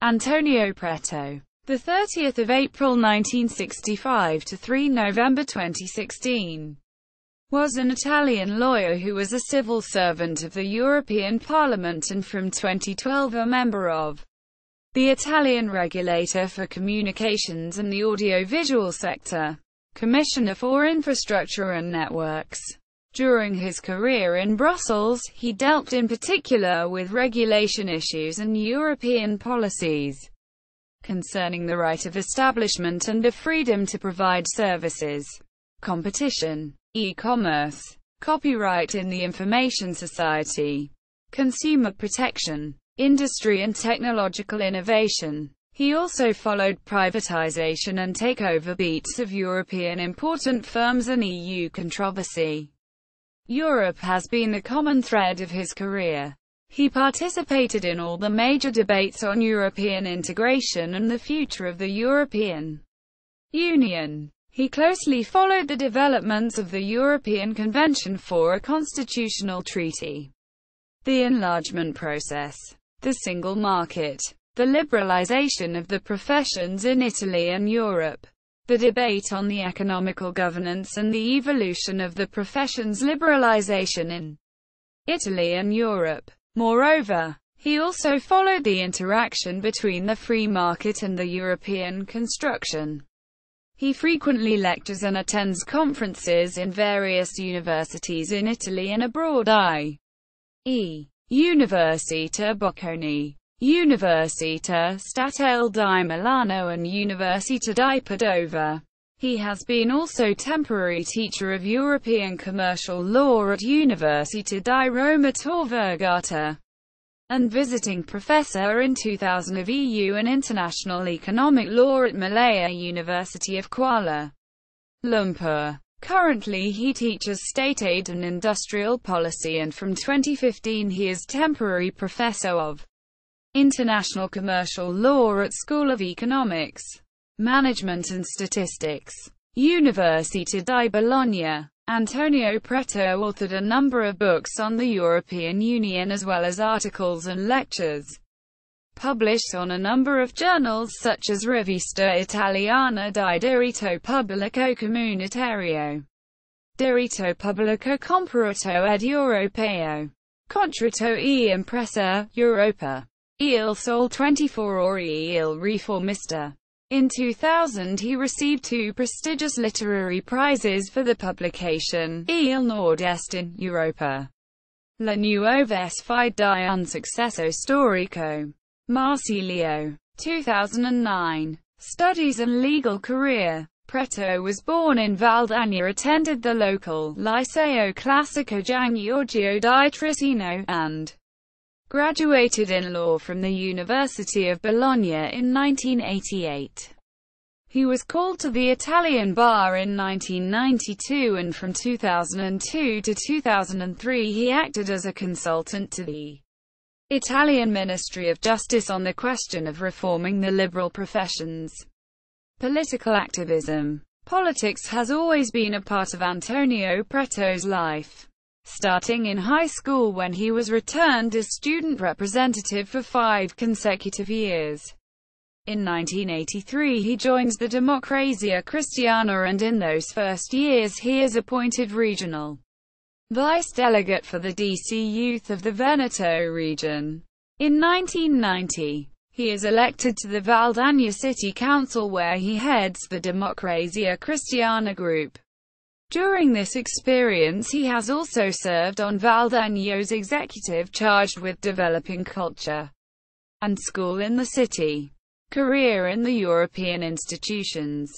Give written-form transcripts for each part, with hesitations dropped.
Antonio Preto, the 30th of April 1965 to 3 November 2016, was an Italian lawyer who was a civil servant of the European Parliament and from 2012 a member of the Italian Regulator for Communications and the Audiovisual Sector, Commissioner for Infrastructure and Networks. During his career in Brussels, he dealt in particular with regulation issues and European policies concerning the right of establishment and the freedom to provide services, competition, e-commerce, copyright in the information society, consumer protection, industry and technological innovation. He also followed privatization and takeover beats of European important firms and EU controversy. Europe has been the common thread of his career. He participated in all the major debates on European integration and the future of the European Union. He closely followed the developments of the European Convention for a Constitutional Treaty, the enlargement process, the single market, the liberalization of the professions in Italy and Europe, the debate on the economical governance and the evolution of the professions liberalization in Italy and Europe. Moreover, he also followed the interaction between the free market and the European construction. He frequently lectures and attends conferences in various universities in Italy and abroad, i.e. Università Bocconi, Università Statale di Milano and Università di Padova. He has been also temporary teacher of European commercial law at Università di Roma Tor Vergata, and visiting professor in 2000 of EU and international economic law at Malaya University of Kuala, Lumpur. Currently he teaches state aid and industrial policy, and from 2015 he is temporary professor of international commercial law at School of Economics, Management and Statistics, Università di Bologna. Antonio Preto authored a number of books on the European Union as well as articles and lectures published on a number of journals such as Rivista Italiana di Diritto Pubblico Comunitario, Diritto Pubblico Comparato ed Europeo, Contratto e Impresa, Europa, Il Sole 24 Ore e Il Riformista. In 2000 he received two prestigious literary prizes for the publication, Il Nord-Est in Europa, La nuova sfida di un successo storico, Marsilio, 2009. Studies and legal career. Preto was born in Valdagna, attended the local Liceo Classico Gian Giorgio di Trissino, and graduated in law from the University of Bologna in 1988. He was called to the Italian bar in 1992, and from 2002 to 2003 he acted as a consultant to the Italian Ministry of Justice on the question of reforming the liberal professions. Political activism. Politics has always been a part of Antonio Preto's life, starting in high school when he was returned as student representative for 5 consecutive years. In 1983 he joins the Democrazia Cristiana, and in those first years he is appointed regional vice delegate for the DC Youth of the Veneto region. In 1990, he is elected to the Valdagna City Council, where he heads the Democrazia Cristiana group. During this experience he has also served on Valdagno's executive charged with developing culture and school in the city. Career in the European institutions.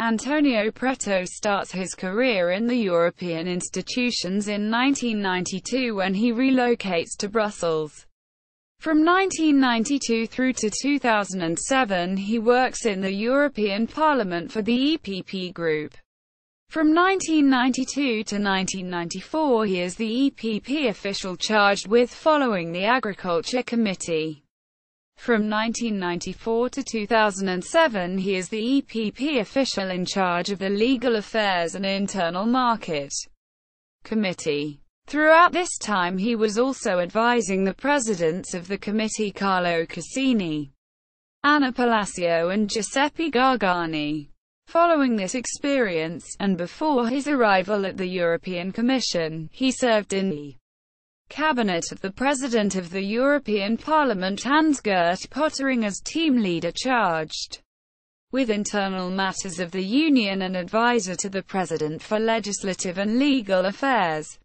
Antonio Preto starts his career in the European institutions in 1992 when he relocates to Brussels. From 1992 through to 2007 he works in the European Parliament for the EPP group. From 1992 to 1994 he is the EPP official charged with following the Agriculture Committee. From 1994 to 2007 he is the EPP official in charge of the Legal Affairs and Internal Market Committee. Throughout this time he was also advising the presidents of the committee Carlo Cassini, Anna Palacio and Giuseppe Gargani. Following this experience, and before his arrival at the European Commission, he served in the cabinet of the President of the European Parliament Hans-Gert Pöttering as team leader charged with internal matters of the Union and advisor to the President for legislative and legal affairs.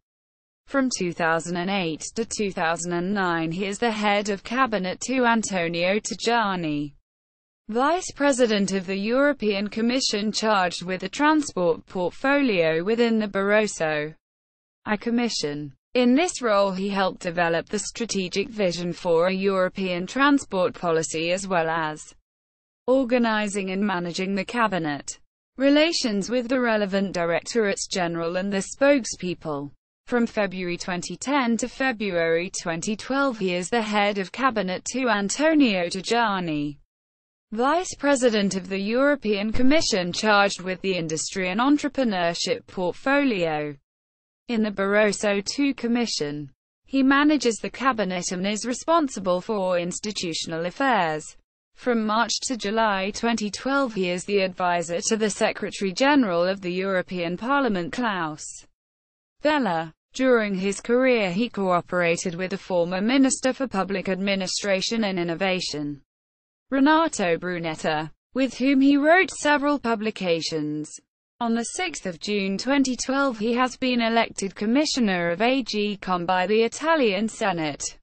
From 2008 to 2009 he is the head of cabinet to Antonio Tajani, Vice President of the European Commission charged with the transport portfolio within the Barroso I Commission. In this role he helped develop the strategic vision for a European transport policy as well as organizing and managing the cabinet relations with the relevant directorates general and the spokespeople. From February 2010 to February 2012 he is the head of cabinet to Antonio Tajani, Vice President of the European Commission charged with the industry and entrepreneurship portfolio. In the Barroso II Commission, he manages the cabinet and is responsible for institutional affairs. From March to July 2012 he is the advisor to the Secretary-General of the European Parliament Klaus Welle. During his career he cooperated with the former Minister for Public Administration and Innovation, Renato Brunetta, with whom he wrote several publications. On 6 June 2012 he has been elected Commissioner of AG-Com by the Italian Senate.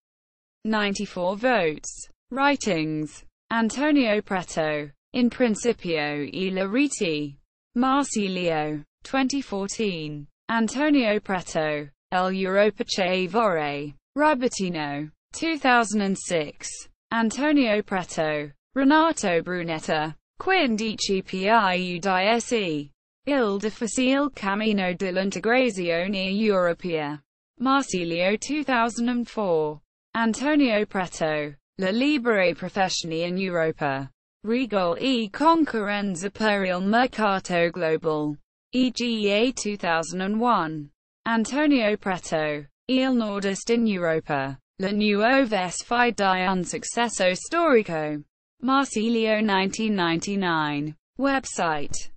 94 votes. Writings: Antonio Preto. In Principio e la Rete. Marsilio. 2014. Antonio Preto. L'Europa che vorrei. Ribertino. 2006. Antonio Preto. Renato Brunetta. Quindici più di se. Il difficile cammino dell'integrazione europea. Marsilio 2004. Antonio Preto. La libera professione in Europa. Regole e concorrenza per il mercato global. EGA 2001. Antonio Preto. Il Nord-Est in Europa. La nuova sfida di un successo storico. Marsilio 1999. Website